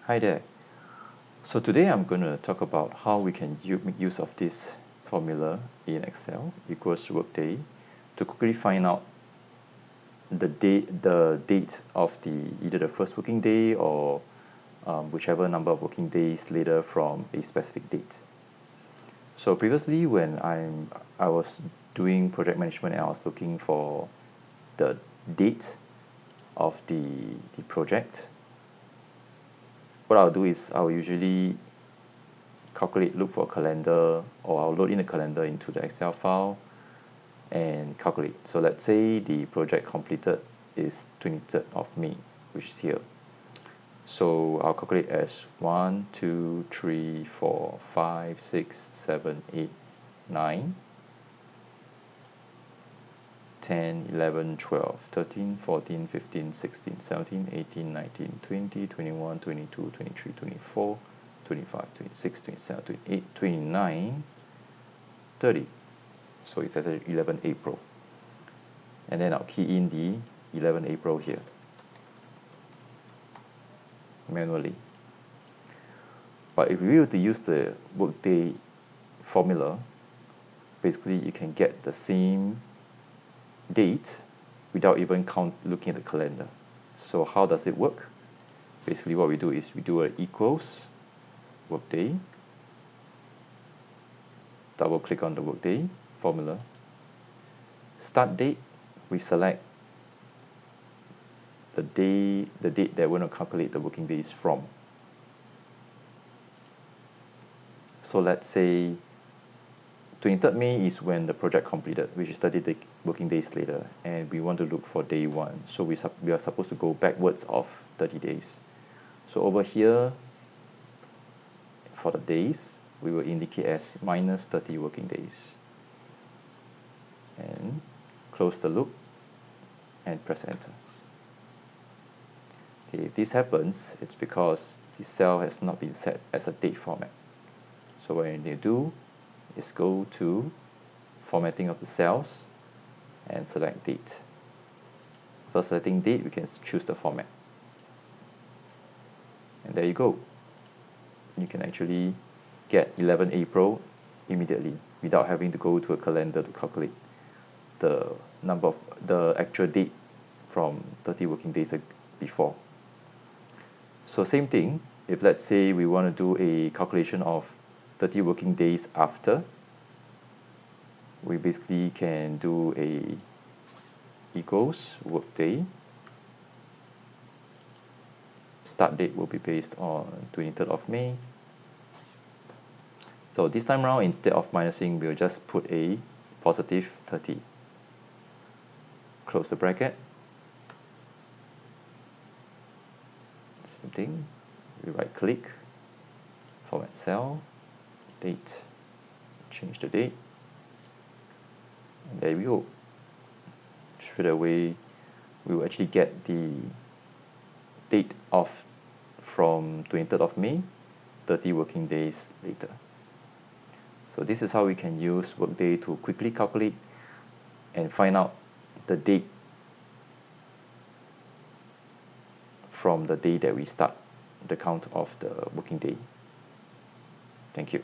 Hi there. So today I'm going to talk about how we can make use of this formula in Excel equals Workday to quickly find out the date of either the first working day or whichever number of working days later from a specific date. So previously when I was doing project management and I was looking for the date of the project, what I'll do is I'll usually look for a calendar, or I'll load in a calendar into the Excel file and calculate. So let's say the project completed is 23rd of May, which is here. So I'll calculate as 1, 2, 3, 4, 5, 6, 7, 8, 9, 10, 11, 12, 13, 14, 15, 16, 17, 18, 19, 20, 21, 22, 23, 24, 25, 26, 27, 28, 29, 30. So it's at 11 April. And then I'll key in the 11 April here manually. But if we were to use the Workday formula, basically you can get the same date without even looking at the calendar. So how does it work? Basically what we do is we do an equals Workday, double click on the Workday formula, start date, we select the date that we're going to calculate the working days from. So let's say 23rd May is when the project completed, which is 30 working days later, and we want to look for day 1. So we are supposed to go backwards of 30 days. So over here, for the days, we will indicate as minus 30 working days. And close the loop and press enter. Okay, if this happens, it's because the cell has not been set as a date format. So what you need to do is go to formatting of the cells and select date. After selecting date, we can choose the format. And there you go. You can actually get 11 April immediately without having to go to a calendar to calculate the actual date from 30 working days before. So same thing, if let's say we want to do a calculation of 30 working days after, we basically can do a equals Workday. Start date will be based on 23rd of May. So this time around, instead of minusing, we'll just put a positive 30. Close the bracket. Same thing, we right click, format cell, date, change the date, and there we go. Straight away, we will actually get the date from 23rd of May, 30 working days later. So this is how we can use Workday to quickly calculate and find out the date from the day that we start the count of the working day. Thank you.